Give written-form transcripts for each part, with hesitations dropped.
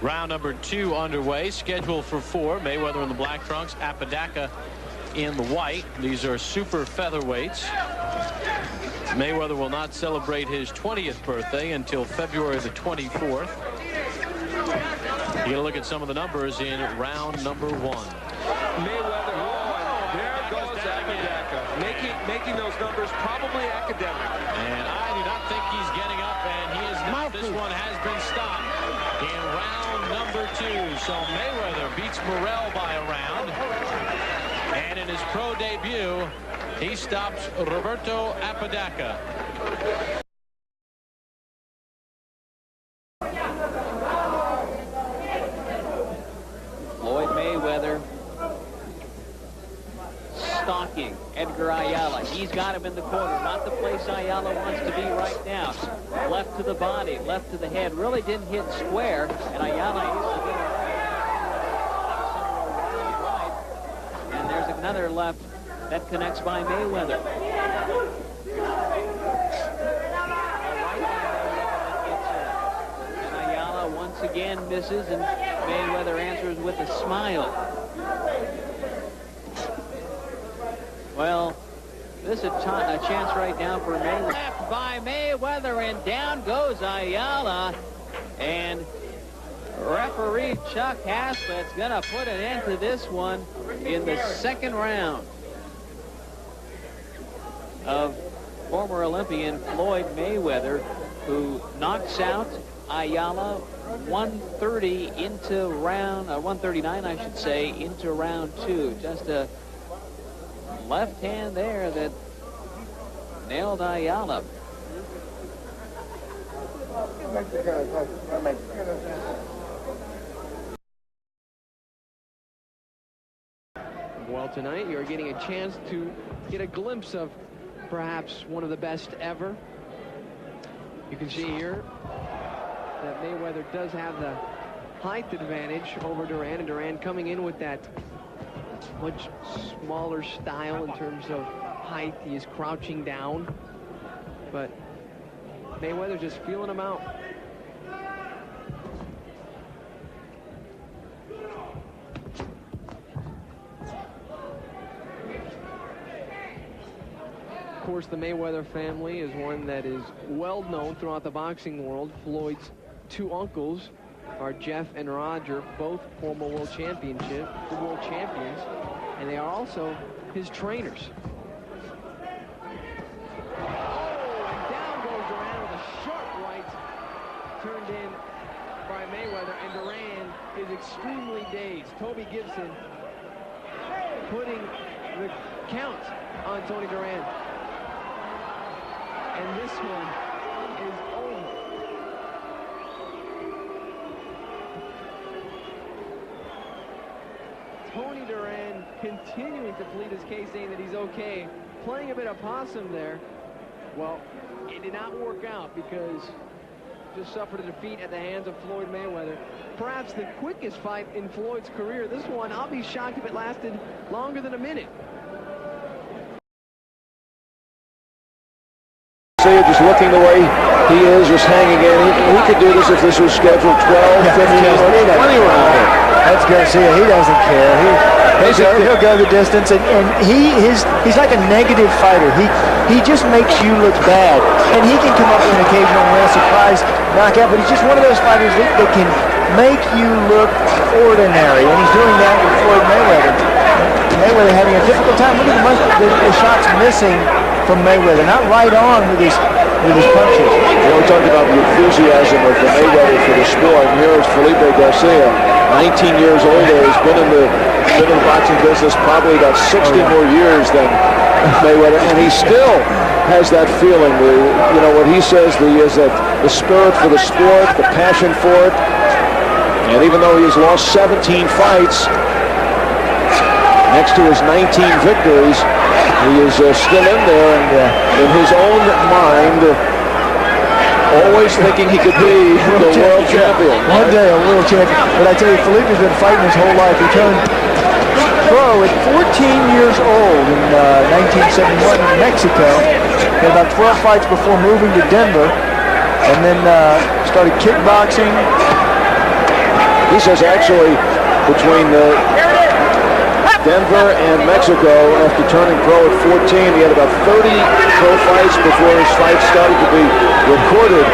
Round number 2 underway, scheduled for 4. Mayweather in the black trunks, Apodaca in the white. These are super featherweights. Mayweather will not celebrate his 20th birthday until February the 24th. You gotta look at some of the numbers in round number 1. Mayweather, there goes Apodaca, making those numbers probably academic. And I do not think he's getting up, and he is not. This one has been stopped in round number 2. So Mayweather beats Morrell by a round. And in his pro debut, he stops Roberto Apodaca. Floyd Mayweather stalking Edgar Ayala. He's got him in the corner, not the place Ayala wants to be right now. Left to the body, left to the head, really didn't hit square, and Ayala used to get right. And there's another left that connects by Mayweather. And Ayala once again misses, and Mayweather answers with a smile. Well, this is a chance right now for Mayweather. Left by Mayweather, and down goes Ayala. And referee Chuck Haslett's going to put an end to this one in the second round of former Olympian Floyd Mayweather, who knocks out Ayala 130 into round, 139, I should say, into round 2. Just a left hand there that nailed Ayala. Well, tonight you're getting a chance to get a glimpse of perhaps one of the best ever. You can see here that Mayweather does have the height advantage over Duran, and Duran coming in with that much smaller style in terms of height. He is crouching down, but Mayweather just feeling him out. Of course, the Mayweather family is one that is well known throughout the boxing world. Floyd's 2 uncles are Jeff and Roger, both former world champions, and they are also his trainers. Oh, and down goes Duran with a sharp right, turned in by Mayweather, and Duran is extremely dazed. Toby Gibson putting the count on Tony Duran. And this one is over. Tony Duran continuing to plead his case, saying that he's okay, playing a bit of possum there. Well, it did not work out because just suffered a defeat at the hands of Floyd Mayweather. Perhaps the quickest fight in Floyd's career. This one, I'll be shocked if it lasted longer than a minute. Just looking the way he is, just hanging in. He could do this if this was scheduled 12, 15, 20 rounds. That's Garcia. He doesn't care. He'll go the distance, and he's like a negative fighter. He just makes you look bad, and he can come up with an occasional win, surprise knockout, but he's just one of those fighters that can make you look ordinary, and he's doing that with Floyd Mayweather. Mayweather having a difficult time. Look at the shots missing from Mayweather, not right on with his punches. You know, we talked about the enthusiasm of the Mayweather for the sport. And here is Felipe Garcia, 19 years older. He's been in the boxing business probably about 60 more years than Mayweather, and he still has that feeling. You know what he says, is that the spirit for the sport, the passion for it. And even though he has lost 17 fights, next to his 19 victories, he is still in there, and in his own mind, always thinking he could be the world champion. One day a world champion. But I tell you, Felipe's been fighting his whole life. He turned pro at 14 years old in 1971 in Mexico. He had about 12 fights before moving to Denver, and then started kickboxing. He says actually between Denver and Mexico, after turning pro at 14, he had about 30 pro fights before his fight started to be recorded.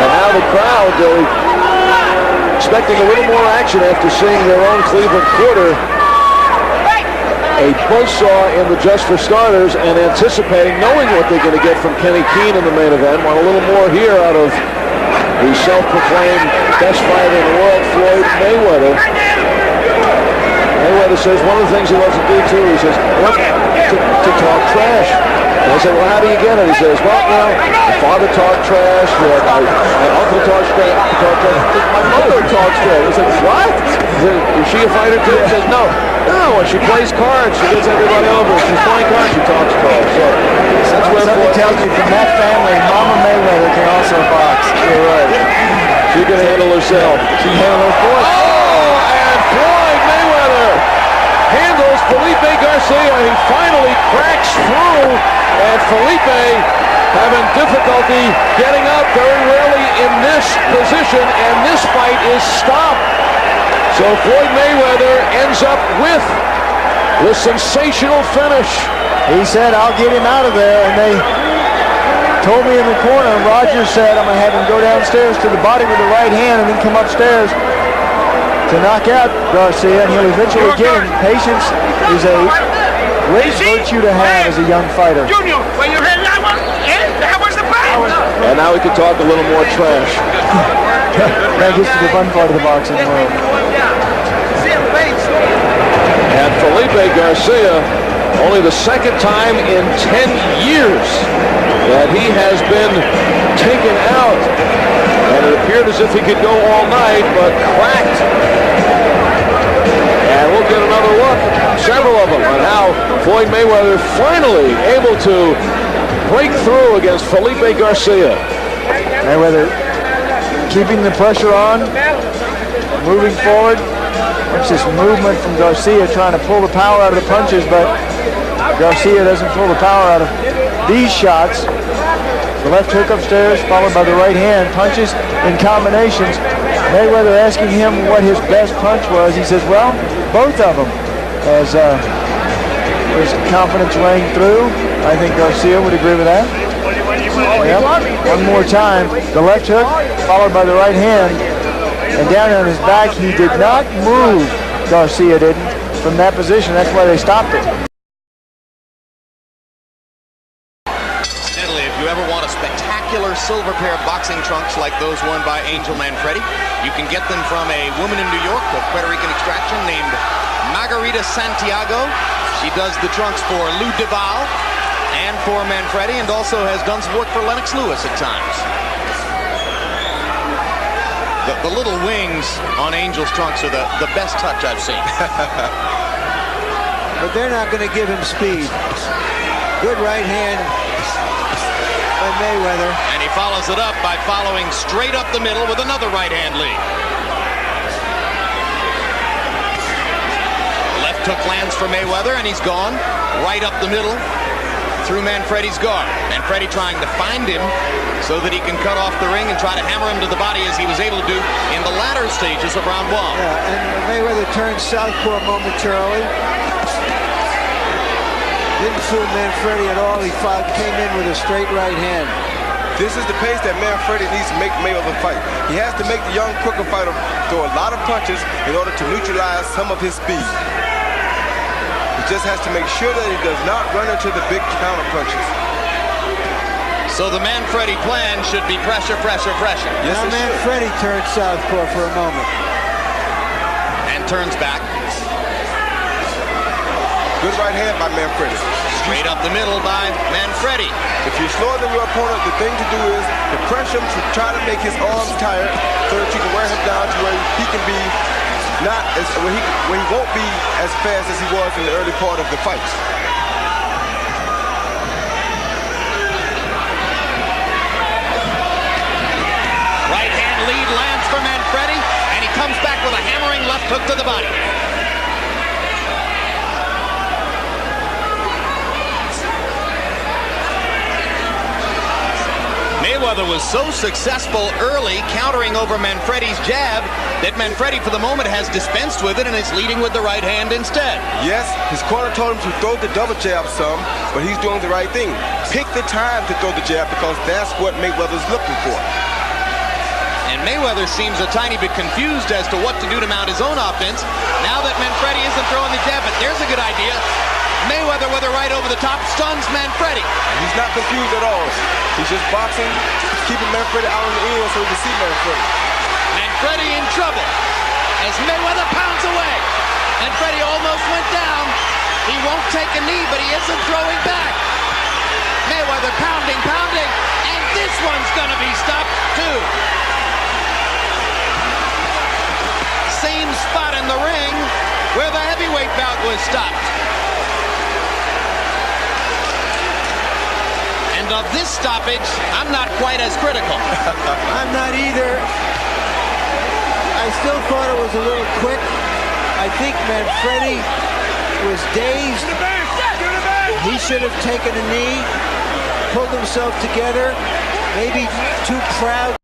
And now the crowd, they're expecting a little more action after seeing their own Cleveland quarter. A buzzsaw in the Just for Starters, and anticipating, knowing what they're going to get from Kenny Keene in the main event. Want a little more here out of the self-proclaimed best fighter in the world, Floyd Mayweather. Mayweather says one of the things he loves to do too, he says, to talk trash. And I said, well, how do you get it? He says, well, my father talked trash, my uncle talks trash, my mother talks trash. He said, what? He said, is she a fighter too? He says, no, when she plays cards, she gets everybody over. If she's playing cards, she talks trash. So that's where something tells me from that family, Mama Mayweather can also box. You're right. She can handle herself. She can handle her force. Oh, and Floyd Mayweather handles Felipe Garcia. He finally cracks through, and Felipe having difficulty getting up very rarely in this position, and this fight is stopped. So Floyd Mayweather ends up with the sensational finish. He said, I'll get him out of there, and they told me in the corner, and Roger said, I'm going to have him go downstairs to the body with the right hand and then come upstairs to knock out Garcia, and he'll eventually get him. Patience is a great virtue to have as a young fighter. Junior, when you heard that one, that was the fight. And now we can talk a little more trash. That gets to the fun part of the boxing world. And Felipe Garcia, only the second time in 10 years that he has been taken out. And it appeared as if he could go all night, but cracked. And we'll get another look, several of them, on how Floyd Mayweather finally able to break through against Felipe Garcia. Mayweather keeping the pressure on, moving forward. Watch this movement from Garcia, trying to pull the power out of the punches, but Garcia doesn't pull the power out of these shots. The left hook upstairs, followed by the right hand. Punches in combinations. Mayweather asking him what his best punch was. He says, well, both of them. As his confidence rang through, I think Garcia would agree with that. Yep. One more time. The left hook, followed by the right hand. And down on his back, he did not move, Garcia didn't, from that position. That's why they stopped it. Incidentally, if you ever want a spectacular silver pair of boxing trunks like those worn by Angel Manfredi, you can get them from a woman in New York of Puerto Rican extraction named Margarita Santiago. She does the trunks for Lou Duval and for Manfredi, and also has done some work for Lennox Lewis at times. The little wings on Angel's trunks are the best touch I've seen. But they're not going to give him speed. Good right hand by Mayweather. And he follows it up by following straight up the middle with another right hand lead. Left hook lands for Mayweather, and he's gone right up the middle through Manfredi's guard. Manfredi trying to find him so that he can cut off the ring and try to hammer him to the body as he was able to do in the latter stages of round one. Yeah, and Mayweather turned southpaw momentarily. Didn't fool Manfredi at all. He came in with a straight right hand. This is the pace that Manfredi needs to make Mayweather fight. He has to make the young quicker fighter throw a lot of punches in order to neutralize some of his speed. He just has to make sure that he does not run into the big counter punches. So the Manfredi plan should be pressure, pressure, pressure. Yes, now Manfredi turned southpaw for a moment. And turns back. Good right hand by Manfredi. Straight up the middle by Manfredi. If you're slower than your opponent, the thing to do is to pressure him to try to make his arms tired so that you can wear him down to where he can be not as where he won't be as fast as he was in the early part of the fight. Right hand lead lands for Manfredi, and he comes back with a hammering left hook to the body. Mayweather was so successful early countering over Manfredi's jab that Manfredi for the moment has dispensed with it and is leading with the right hand instead. Yes, his corner told him to throw the double jab some, but he's doing the right thing. Pick the time to throw the jab because that's what Mayweather's looking for. And Mayweather seems a tiny bit confused as to what to do to mount his own offense now that Manfredi isn't throwing the jab, but there's a good idea. Mayweather with a right over the top stuns Manfredi. He's not confused at all. He's just boxing, keeping Manfredi out on the end so he can see Manfredi. Manfredi in trouble as Mayweather pounds away. Manfredi almost went down. He won't take a knee, but he isn't throwing back. Mayweather pounding, and this one's gonna be stopped too. Same spot in the ring where the heavyweight bout was stopped. And of this stoppage, I'm not quite as critical. I'm not either. I still thought it was a little quick. I think Manfredi was dazed. He should have taken a knee, pulled himself together, maybe too proud.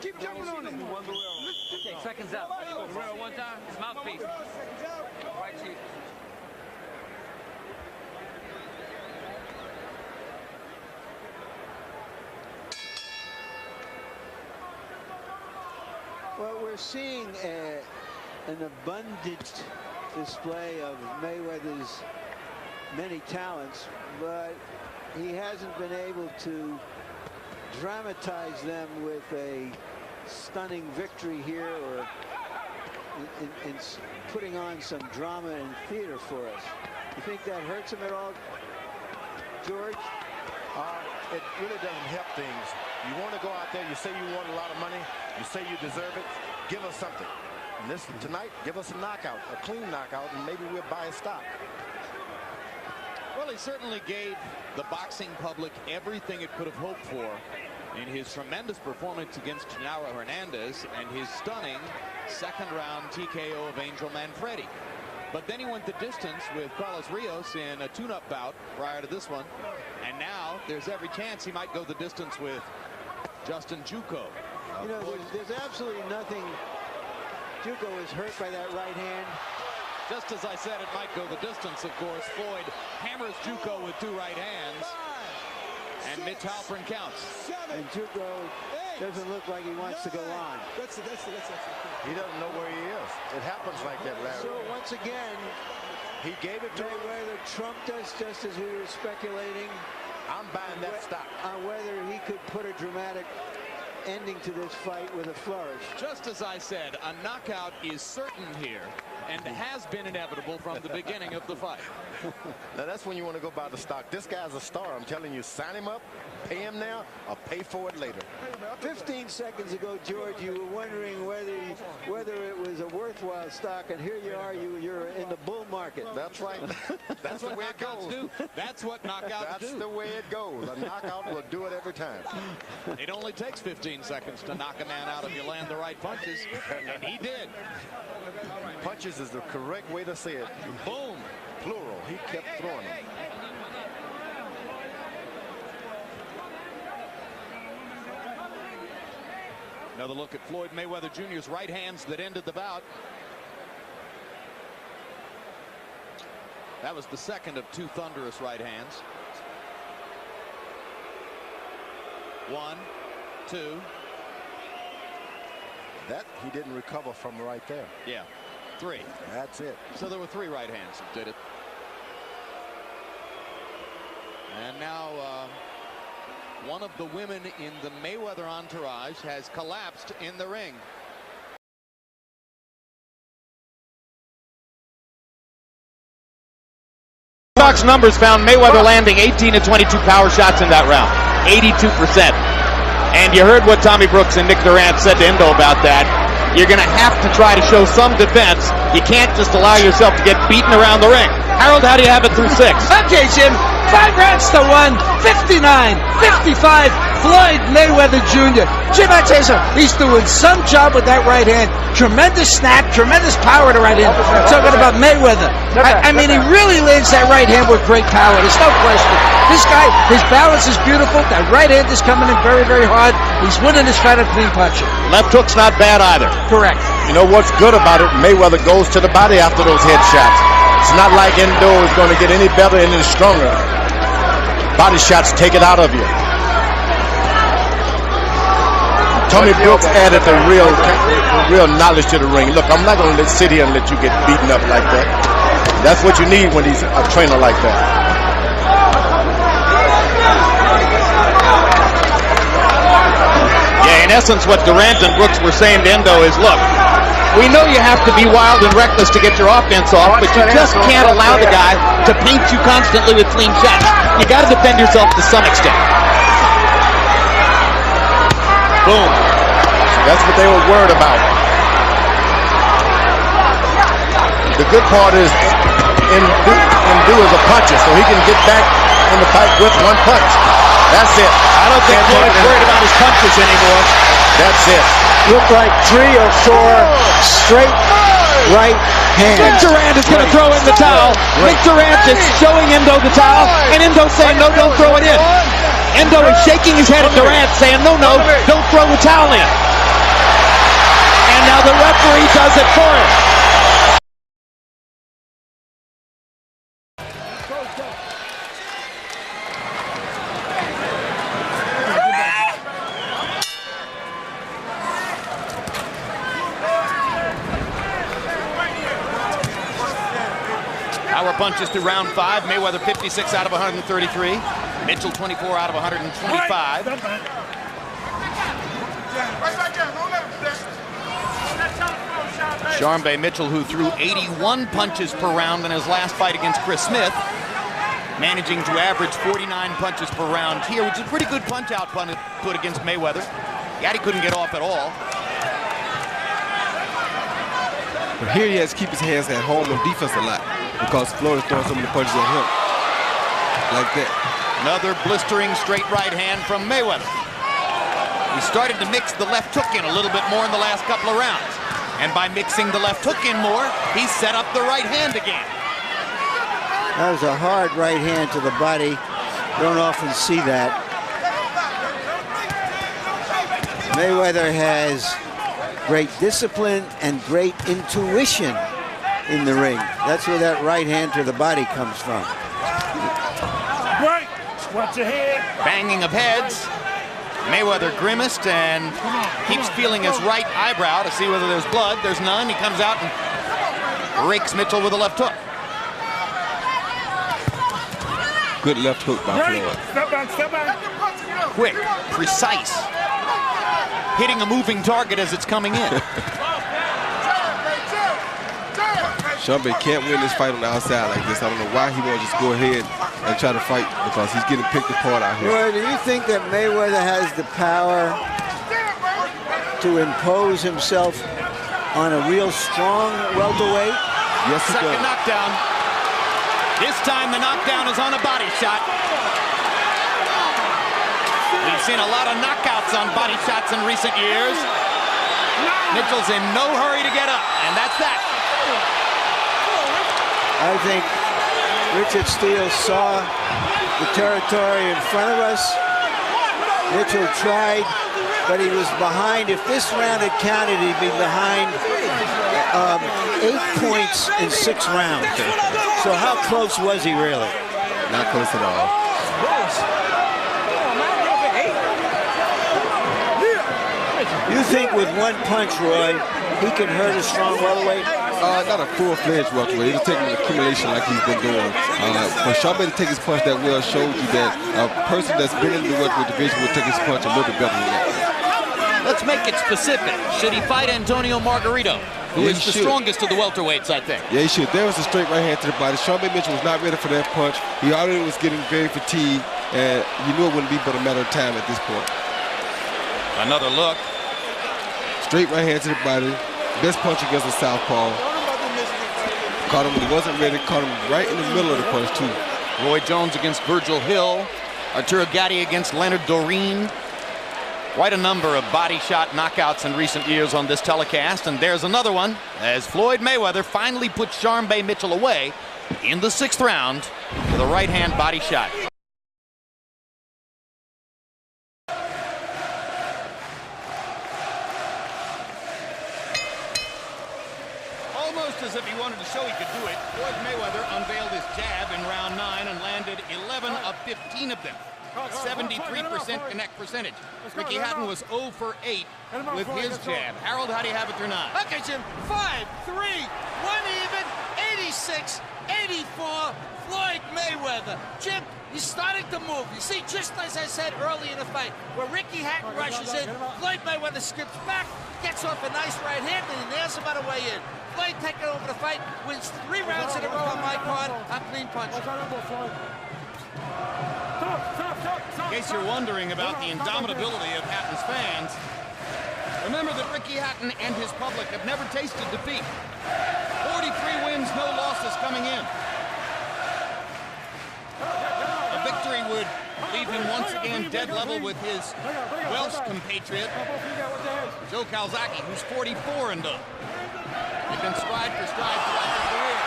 Keep jumping on it. Okay, seconds up. One time. His mouthpiece. Right cheek. Well, we're seeing an abundant display of Mayweather's many talents, but he hasn't been able to dramatize them with a stunning victory here or in putting on some drama and theater for us. You think that hurts him at all, George? It really doesn't help things. You want to go out there, you say you want a lot of money, you say you deserve it, give us something. And this tonight, give us a knockout, a clean knockout, and maybe we'll buy a stock. Well, he certainly gave the boxing public everything it could have hoped for in his tremendous performance against Genaro Hernandez and his stunning second-round TKO of Angel Manfredi. But then he went the distance with Carlos Rios in a tune-up bout prior to this one. And now there's every chance he might go the distance with Justin Juco. You know, there's absolutely nothing. Juco is hurt by that right hand. Just as I said, it might go the distance, of course. Floyd hammers Juco with two right hands. And Mitch Halpern counts. And Juco doesn't look like he wants to go on. He doesn't know where he is. It happens like that, Larry. So once again, he gave it to Mayweather trumped us just as we were speculating. I'm buying that stock. On whether he could put a dramatic ending to this fight with a flourish. Just as I said, a knockout is certain here and has been inevitable from the beginning of the fight. Now that's when you want to go buy the stock. This guy's a star. I'm telling you, sign him up, pay him now, or pay for it later. 15 seconds ago, George, you were wondering whether it was a worthwhile stock, and here you are, you're in the bull market. That's right. That's the way it goes. That's what knockouts do. That's the way it goes. A knockout will do it every time. It only takes 15 seconds to knock a man out if you land the right punches, and he did. Punches is the correct way to say it. Boom. Plural. He kept throwing them. Another look at Floyd Mayweather Jr.'s right hands that ended the bout. That was the second of two thunderous right hands. 1, 2. That he didn't recover from right there. Yeah. 3. That's it. So there were 3 right hands that did it. And now one of the women in the Mayweather entourage has collapsed in the ring. Box numbers found Mayweather landing 18 to 22 power shots in that round. 82%. And you heard what Tommy Brooks and Nick Durant said to Endo about that. You're going to have to try to show some defense. You can't just allow yourself to get beaten around the ring. Harold, how do you have it through 6? Okay, Jim. 5 rounds to 1. 59, 55, Floyd Mayweather Jr. Jim, I tell you something, he's doing some job with that right hand. Tremendous snap, tremendous power to right hand. I'm talking about Mayweather. I mean, he really lands that right hand with great power. There's no question. This guy, his balance is beautiful. That right hand is coming in very, very hard. He's winning this fight on clean punching. Left hook's not bad either. Correct. You know what's good about it? Mayweather goes to the body after those headshots. It's not like Endo is going to get any better and any stronger. Body shots take it out of you. Tommy Brooks added the real knowledge to the ring. Look, I'm not going to sit here and let you get beaten up like that. That's what you need when he's a trainer like that. Yeah, in essence, what Durant and Brooks were saying to Endo is, look, we know you have to be wild and reckless to get your offense off, but you just can't allow the guy to paint you constantly with clean shots. You got to defend yourself to some extent. Boom. That's what they were worried about. The good part is Endo is a puncher, so he can get back in the fight with one punch. That's it. I don't think Floyd's worried about his punches anymore. That's it. Looked like 3 or 4 straight right hands. Nick Durant is going to throw in the towel. Nick Durant is showing Endo the towel, and Endo saying, no, don't throw it in. Endo is shaking his head at Durant, saying, no, don't throw the towel in. And now the referee does it for him. Power punches through round 5. Mayweather 56 out of 133. Mitchell 24 out of 125. Sharmba Mitchell, who threw 81 punches per round in his last fight against Chris Smith, managing to average 49 punches per round here, which is a pretty good punch output against Mayweather. Yet he couldn't get off at all. But here he has to keep his hands at home on defense a lot because Floyd is throwing so many punches at him. Like that. Another blistering straight right hand from Mayweather. He started to mix the left hook in a little bit more in the last couple of rounds. And by mixing the left hook in more, he set up the right hand again. That was a hard right hand to the body. Don't often see that. Mayweather has great discipline and great intuition in the ring. That's where that right hand to the body comes from. Right. Watch your head. Banging of heads. Mayweather grimaced and keeps feeling his right eyebrow to see whether there's blood. There's none. He comes out and rakes Mitchell with a left hook. Good left hook by Floyd. Step back, step back. Quick, precise. Hitting a moving target as it's coming in. Sharmba can't win this fight on the outside like this. I don't know why he won't just go ahead and try to fight because he's getting picked apart out here. Roy, do you think that Mayweather has the power to impose himself on a real strong welterweight? Yes, he does. Second knockdown. This time the knockdown is on a body shot. We've seen a lot of knockouts on body shots in recent years. Mitchell's in no hurry to get up, and that's that. I think Richard Steele saw the territory in front of us. Mitchell tried, but he was behind. If this round had counted, he'd be behind 8 points in 6 rounds. So how close was he really? Not close at all. You think with one punch, Roy, he can hurt a strong welterweight? Not a full-fledged welterweight. He'll take an accumulation like he's been doing. For Sharmba to take his punch that well shows you that a person that's been in the welterweight division will take his punch a little bit better than that. Let's make it specific. Should he fight Antonio Margarito, who is the strongest of the welterweights, I think? Yeah, he should. There was a straight right hand to the body. Sharmba Mitchell was not ready for that punch. He already was getting very fatigued, and you knew it wouldn't be but a matter of time at this point. Another look. Straight right hand to the body. Best punch against a southpaw. Caught him when he wasn't ready. Caught him right in the middle of the punch, too. Roy Jones against Virgil Hill. Arturo Gatti against Leonard Doreen. Quite a number of body shot knockouts in recent years on this telecast, and there's another one as Floyd Mayweather finally puts Sharmba Mitchell away in the 6th round with a right-hand body shot. Almost as if he wanted to show he could do it, Floyd Mayweather unveiled his jab in round 9 and landed 11 of 15 of them. 73% connect percentage. Ricky Hatton was 0 for 8 with his jab. Harold, how do you have it through 9? Okay, Jim. 5, 3, 1 even, 86, 84, Floyd Mayweather. Jim, he's starting to move. You see, just as I said early in the fight, where Ricky Hatton rushes in, Floyd Mayweather skips back, gets off a nice right hand, and he nails him on the way in. Floyd taking over the fight, wins 3 rounds in a row on my card on clean punch. In case you're wondering about the indomitability of Hatton's fans, remember that Ricky Hatton and his public have never tasted defeat. 43 wins, no losses coming in. A victory would leave him once again dead level with his Welsh compatriot, Joe Calzaghe, who's 44 and 0. They've been stride for stride throughout their careers.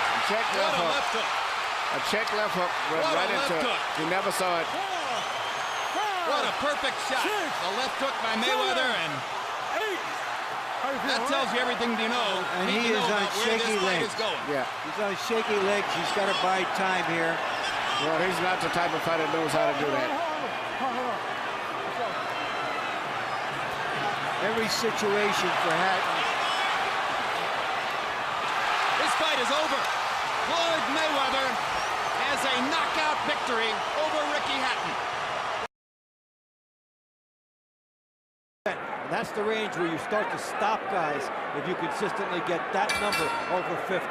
What a left hook. A check left hook went right into it. He never saw it. What a perfect shot. The left hook by Mayweather, and that tells you everything you know. And he is on shaky legs. Yeah. He's on shaky legs. He's got to bide time here. Well, he's not the type of fighter that knows how to do that. Every situation for Hatton. This fight is over. Floyd Mayweather has a knockout victory over Ricky Hatton. And that's the range where you start to stop guys if you consistently get that number over 50.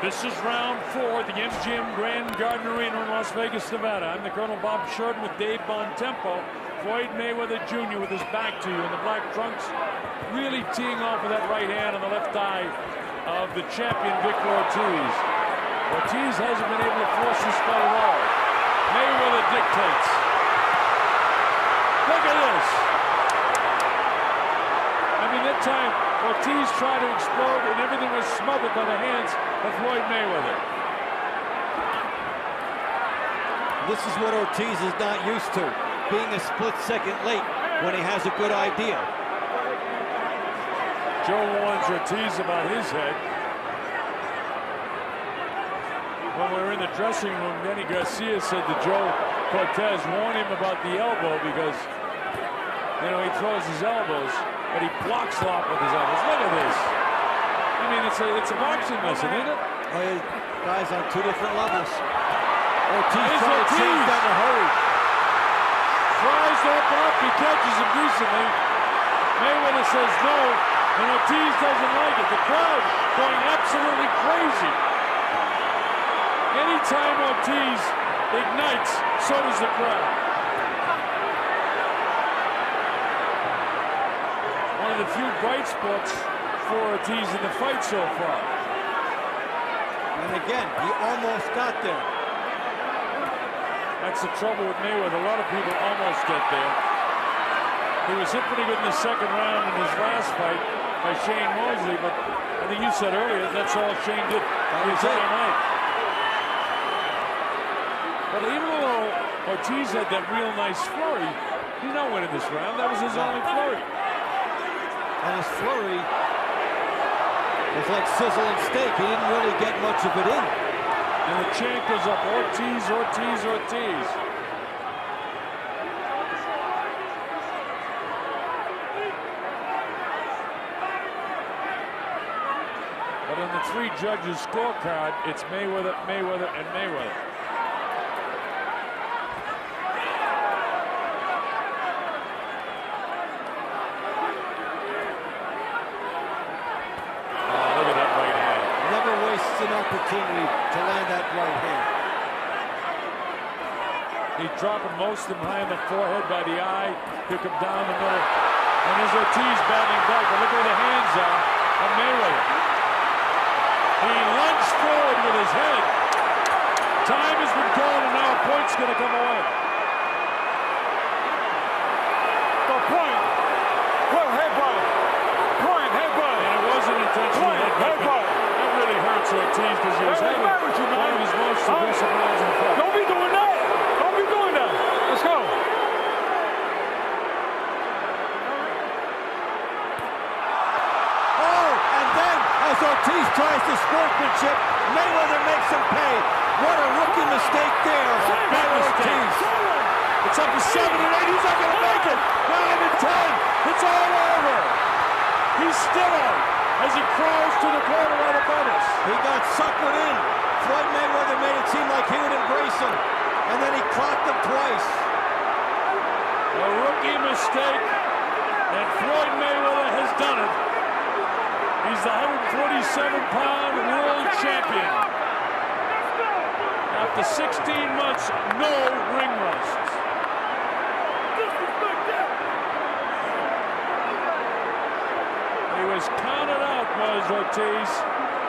This is round 4 at the MGM Grand Garden Arena in Las Vegas, Nevada. I'm the Colonel Bob Sheridan with Dave Bontempo. Floyd Mayweather Jr. with his back to you in the black trunks, really teeing off with that right hand on the left eye of the champion Victor Ortiz. Ortiz hasn't been able to force this fight at all. Mayweather dictates. Look at this. I mean, that time Ortiz tried to explode and everything was smothered by the hands of Floyd Mayweather. This is what Ortiz is not used to, being a split second late when he has a good idea. Joe warns Ortiz about his head. When we were in the dressing room, Denny Garcia said to Joe Cortez, warn him about the elbow because, you know, he throws his elbows, but he blocks a lot with his elbows. Look at this. I mean, it's a boxing lesson, isn't it? Guys on 2 different levels. Ortiz trying to change that in a hurry. Tries to open up, he catches him decently. Mayweather says no, and Ortiz doesn't like it. The crowd going absolutely crazy. Anytime Ortiz ignites, so does the crowd. One of the few bright spots for Ortiz in the fight so far. And again, he almost got there. That's the trouble with Mayweather. A lot of people almost get there. He was hit pretty good in the 2nd round in his last fight by Shane Mosley, but I think you said earlier that's all Shane did his other night. But even though Ortiz had that real nice flurry, he's not winning this round. That was his only flurry. And his flurry was like sizzle and steak. He didn't really get much of it in. And the chant goes up, Ortiz, Ortiz, Ortiz. But on the 3 judges' scorecard, it's Mayweather, Mayweather, and Mayweather. An opportunity to land that right hand. He's dropping most of them high in the forehead by the eye. He'll come down the middle. And there's Ortiz battling back. But look where the hands are of Mayweather. He lunged forward with his head. Time has been called, and now a point's going to come away. It's up to 7 and 8. He's not going to make it. 9 and 10. It's all over. He's still out as he crawls to the corner right above us. He got suckered in. Floyd Mayweather made it seem like he would embrace him, and then he clocked him twice. A rookie mistake, and Floyd Mayweather has done it. He's the 147-pound world champion. After 16 months, no ring rust. He was counted out, was Ortiz.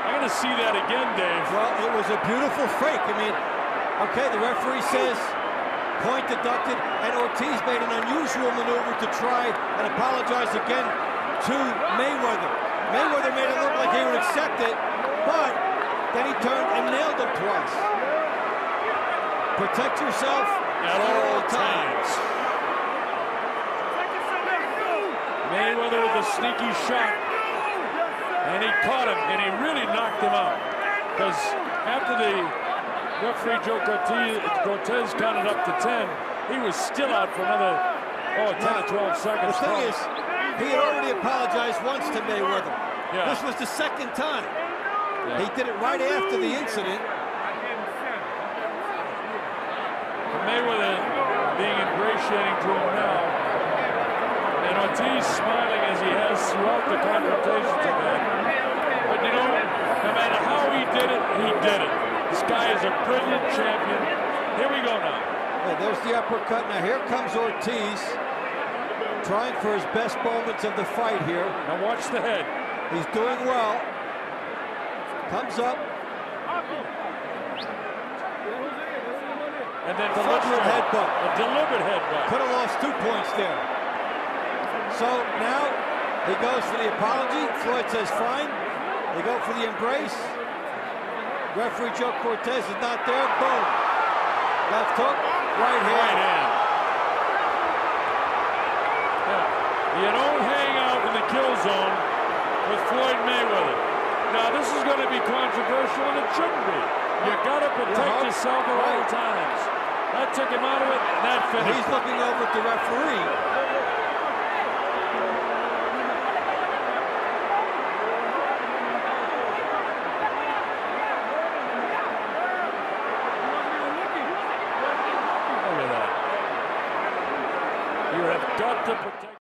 I'm going to see that again, Dave. Well, it was a beautiful fake. I mean, okay, the referee says point deducted, and Ortiz made an unusual maneuver to try and apologize again to Mayweather. Mayweather made it look like he would accept it, but then he turned and nailed him twice. Protect yourself at all times. Mayweather with a sneaky shot, and he caught him, and he really knocked him out. Because after the referee Joe Cortez counted up to 10, he was still out for another 10 or 12 seconds. The thing is, he had already apologized once to Mayweather. Yeah. This was the second time. Yeah. He did it right after the incident. Mayweather being ingratiating to him now, and Ortiz smiling as he has throughout the confrontations of that. But you know, no matter how he did it, he did it. This guy is a brilliant champion. Here we go now. Yeah, there's the uppercut. Now here comes Ortiz, trying for his best moments of the fight here. Now watch the head. He's doing well. Comes up. And then deliberate headbutt. A deliberate headbutt. Could have lost 2 points there. So now he goes for the apology. Floyd says fine. They go for the embrace. Referee Joe Cortez is not there. Boom. Left hook. Right hand. Right hand. Yeah. You don't hang out in the kill zone with Floyd Mayweather. Now this is going to be controversial, and it shouldn't be. You got to protect yourself at all times. That took him out of it, and that finished. He's looking over at the referee. Look at that. You have got to protect.